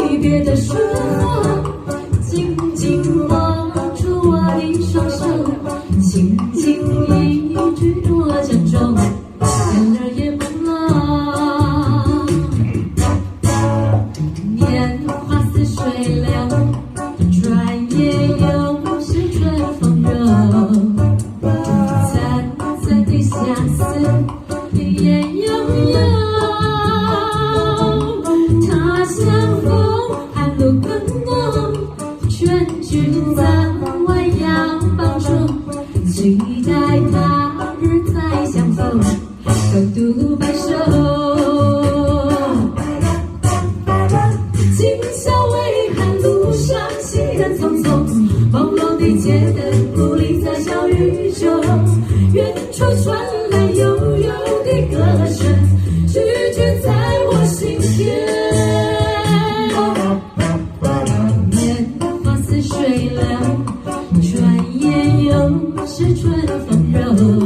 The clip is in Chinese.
离别的时候，紧紧握住我的双手，轻轻一句多珍重，眼儿也朦胧。年华似水流，转眼又是春风柔，淡淡的相思眼悠悠。他乡风，寒露更浓，劝君在外要保重，期待他日再相逢，共度白首。今宵微寒，路上行人匆匆，朦胧的街灯，故里在小雨中，远处传来悠悠的歌声，句句在我心田。水流，转眼又是春风柔。